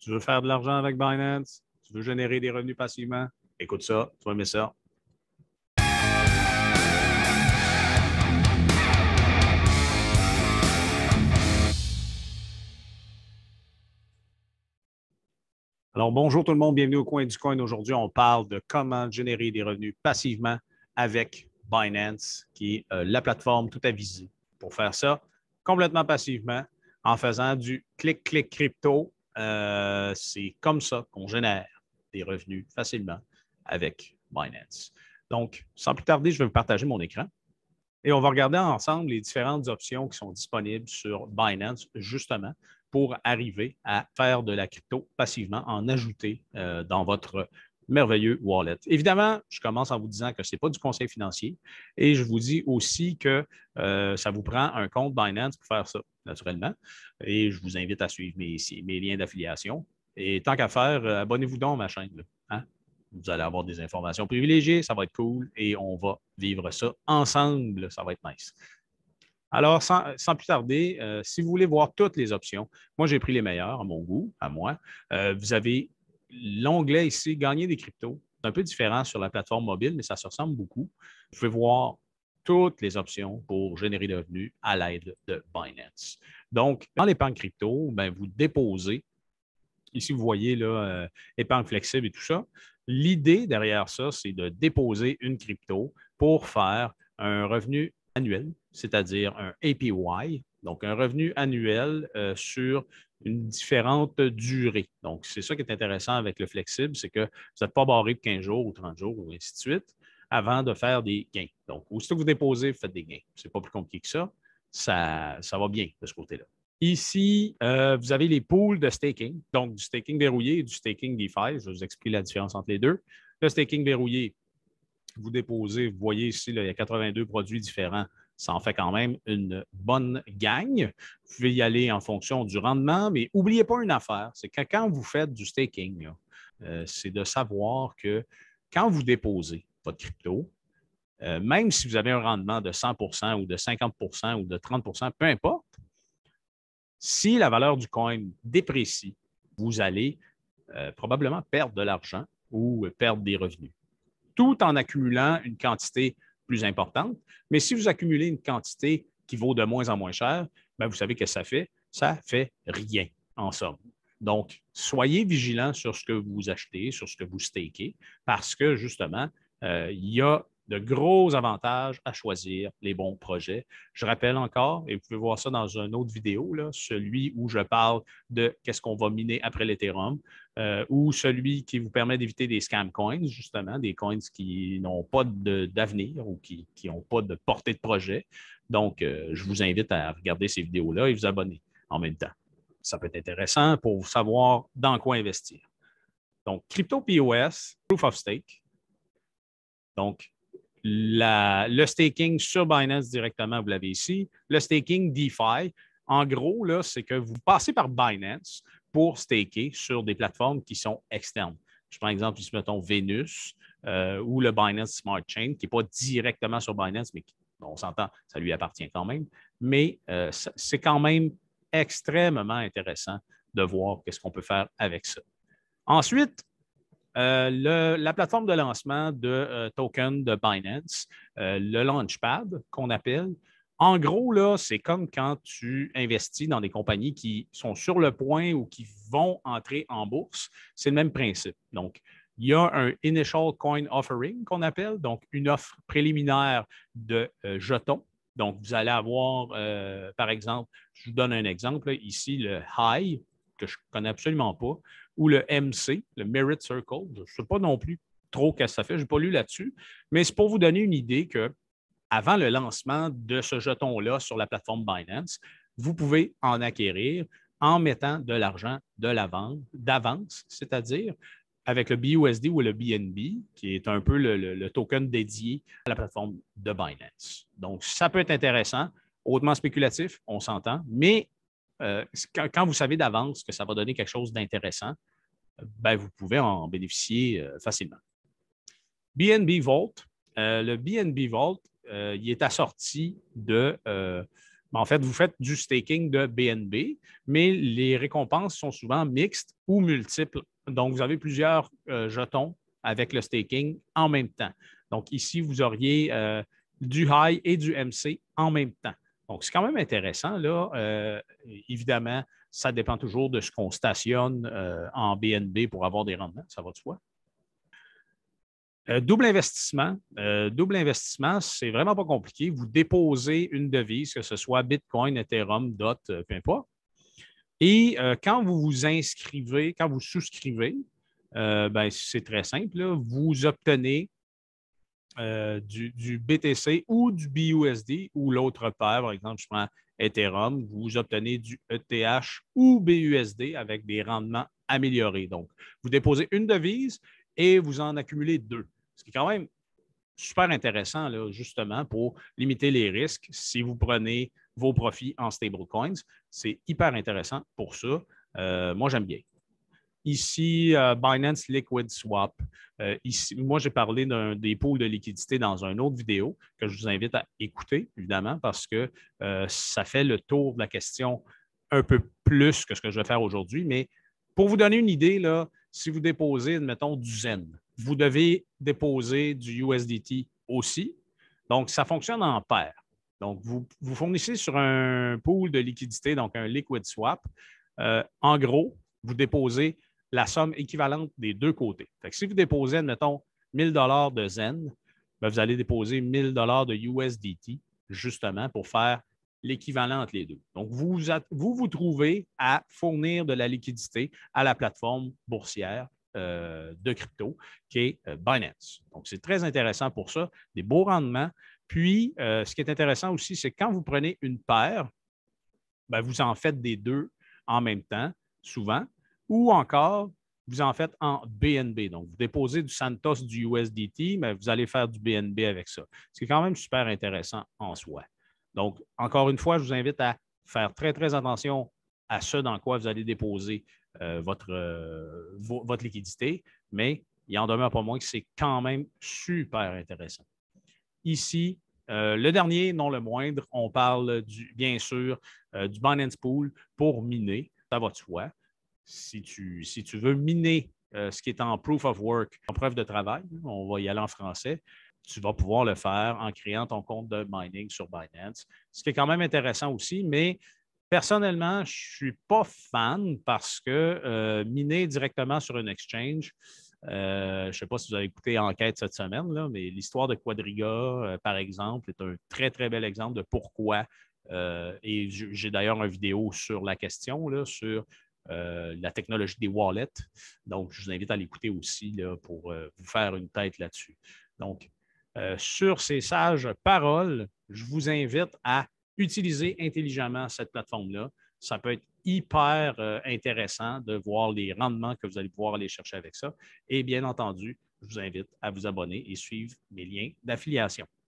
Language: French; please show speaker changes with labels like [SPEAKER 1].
[SPEAKER 1] Tu veux faire de l'argent avec Binance? Tu veux générer des revenus passivement? Écoute ça, tu vas aimer ça. Alors, bonjour tout le monde, bienvenue au Coin du Coin. Aujourd'hui, on parle de comment générer des revenus passivement avec Binance, qui est la plateforme tout avisée. Pour faire ça complètement passivement, en faisant du clic-clic crypto, c'est comme ça qu'on génère des revenus facilement avec Binance. Donc, sans plus tarder, je vais vous partager mon écran et on va regarder ensemble les différentes options qui sont disponibles sur Binance, justement, pour arriver à faire de la crypto passivement, en ajouter dans votre merveilleux wallet. Évidemment, je commence en vous disant que ce n'est pas du conseil financier et je vous dis aussi que ça vous prend un compte Binance pour faire ça, naturellement. Et je vous invite à suivre mes liens d'affiliation. Et tant qu'à faire, abonnez-vous donc à ma chaîne. Là, hein? Vous allez avoir des informations privilégiées, ça va être cool et on va vivre ça ensemble, ça va être nice. Alors, sans plus tarder, si vous voulez voir toutes les options, moi j'ai pris les meilleures à mon goût, à moi. Vous avez l'onglet ici, Gagner des cryptos. C'est un peu différent sur la plateforme mobile, mais ça se ressemble beaucoup. Vous pouvez voir toutes les options pour générer des revenus à l'aide de Binance. Donc, dans l'épargne crypto, ben, vous déposez. Ici, vous voyez là, épargne flexible et tout ça. L'idée derrière ça, c'est de déposer une crypto pour faire un revenu annuel, c'est-à-dire un APY, donc un revenu annuel sur une différente durée. Donc, c'est ça qui est intéressant avec le flexible, c'est que vous n'êtes pas barré de 15 jours ou 30 jours ou ainsi de suite avant de faire des gains. Donc, aussitôt que vous déposez, vous faites des gains. Ce n'est pas plus compliqué que ça. Ça va bien de ce côté-là. Ici, vous avez les pools de staking, donc du staking verrouillé et du staking DeFi. Je vais vous expliquer la différence entre les deux. Le staking verrouillé, vous déposez, vous voyez ici, là, il y a 82 produits différents. Ça en fait quand même une bonne gagne. Vous pouvez y aller en fonction du rendement, mais n'oubliez pas une affaire, c'est que quand vous faites du staking, c'est de savoir que quand vous déposez votre crypto, même si vous avez un rendement de 100 ou de 50 ou de 30 peu importe, si la valeur du coin déprécie, vous allez probablement perdre de l'argent ou perdre des revenus, tout en accumulant une quantité plus importante. Mais si vous accumulez une quantité qui vaut de moins en moins cher, bien, vous savez que ça fait? Ça fait rien, en somme. Donc, soyez vigilants sur ce que vous achetez, sur ce que vous stakez, parce que, justement, il y a de gros avantages à choisir les bons projets. Je rappelle encore, et vous pouvez voir ça dans une autre vidéo, là, celui où je parle de qu'est-ce qu'on va miner après l'Ethereum, ou celui qui vous permet d'éviter des scam coins, justement, des coins qui n'ont pas d'avenir ou qui n'ont pas de portée de projet. Donc, je vous invite à regarder ces vidéos-là et vous abonner en même temps. Ça peut être intéressant pour savoir dans quoi investir. Donc, Crypto POS, Proof of Stake. Donc, le staking sur Binance directement, vous l'avez ici. Le staking DeFi, en gros, là, c'est que vous passez par Binance pour staker sur des plateformes qui sont externes. Je prends exemple ici, mettons, Venus ou le Binance Smart Chain, qui n'est pas directement sur Binance, mais on s'entend, ça lui appartient quand même. Mais c'est quand même extrêmement intéressant de voir qu'est-ce qu'on peut faire avec ça. Ensuite, la plateforme de lancement de token de Binance, le Launchpad qu'on appelle, en gros, là, c'est comme quand tu investis dans des compagnies qui sont sur le point ou qui vont entrer en bourse. C'est le même principe. Donc, il y a un Initial Coin Offering qu'on appelle, donc une offre préliminaire de jetons. Donc, vous allez avoir, par exemple, je vous donne un exemple, là, ici, le High, que je ne connais absolument pas, ou le MC, le Merit Circle. Je ne sais pas non plus trop ce que ça fait, je n'ai pas lu là-dessus, mais c'est pour vous donner une idée que avant le lancement de ce jeton-là sur la plateforme Binance, vous pouvez en acquérir en mettant de l'argent d'avance, c'est-à-dire avec le BUSD ou le BNB, qui est un peu le token dédié à la plateforme de Binance. Donc, ça peut être intéressant, hautement spéculatif, on s'entend, mais quand vous savez d'avance que ça va donner quelque chose d'intéressant, ben, vous pouvez en bénéficier facilement. BNB Vault, le BNB Vault, il est assorti de En fait, vous faites du staking de BNB, mais les récompenses sont souvent mixtes ou multiples. Donc, vous avez plusieurs jetons avec le staking en même temps. Donc, ici, vous auriez du high et du MC en même temps. Donc, c'est quand même intéressant. Là. Évidemment, ça dépend toujours de ce qu'on stationne en BNB pour avoir des rendements. Ça va de soi. Double investissement. Double investissement, c'est vraiment pas compliqué. Vous déposez une devise, que ce soit Bitcoin, Ethereum, DOT, peu importe. Et quand vous vous inscrivez, quand vous souscrivez, ben, c'est très simple. Là, vous obtenez du BTC ou du BUSD ou l'autre paire. Par exemple, je prends Ethereum, vous obtenez du ETH ou BUSD avec des rendements améliorés. Donc, vous déposez une devise et vous en accumulez deux. Ce qui est quand même super intéressant, là, justement, pour limiter les risques si vous prenez vos profits en stablecoins. C'est hyper intéressant pour ça. Moi, j'aime bien. Ici, Binance Liquid Swap. Ici, moi, j'ai parlé des pools de liquidité dans une autre vidéo que je vous invite à écouter, évidemment, parce que ça fait le tour de la question un peu plus que ce que je vais faire aujourd'hui. Mais pour vous donner une idée, là, si vous déposez, mettons, du Zen, vous devez déposer du USDT aussi. Donc, ça fonctionne en paire. Donc, vous fournissez sur un pool de liquidité, donc un liquid swap. En gros, vous déposez la somme équivalente des deux côtés. Fait que si vous déposez, admettons, 1000 $ de Zen, bien, vous allez déposer 1000 $ de USDT, justement, pour faire l'équivalent entre les deux. Donc, vous trouvez à fournir de la liquidité à la plateforme boursière de crypto qui est Binance. Donc, c'est très intéressant pour ça, des beaux rendements. Puis, ce qui est intéressant aussi, c'est que quand vous prenez une paire, bien, vous en faites des deux en même temps, souvent, ou encore, vous en faites en BNB. Donc, vous déposez du Santos, du USDT, mais vous allez faire du BNB avec ça. Ce qui est quand même super intéressant en soi. Donc, encore une fois, je vous invite à faire très, très attention à ce dans quoi vous allez déposer votre liquidité, mais il en demeure pas moins que c'est quand même super intéressant. Ici, le dernier, non le moindre, on parle bien sûr du Binance Pool pour miner. Ça va de soi. Si tu veux miner ce qui est en proof of work, en preuve de travail, on va y aller en français, tu vas pouvoir le faire en créant ton compte de mining sur Binance. Ce qui est quand même intéressant aussi, mais personnellement, je ne suis pas fan parce que miner directement sur une exchange, je ne sais pas si vous avez écouté Enquête cette semaine, là, mais l'histoire de Quadriga, par exemple, est un très, très bel exemple de pourquoi. Et j'ai d'ailleurs une vidéo sur la question, là, sur la technologie des wallets. Donc, je vous invite à l'écouter aussi là, pour vous faire une tête là-dessus. Donc, sur ces sages paroles, je vous invite à utiliser intelligemment cette plateforme-là. Ça peut être hyper intéressant de voir les rendements que vous allez pouvoir aller chercher avec ça. Et bien entendu, je vous invite à vous abonner et suivre mes liens d'affiliation.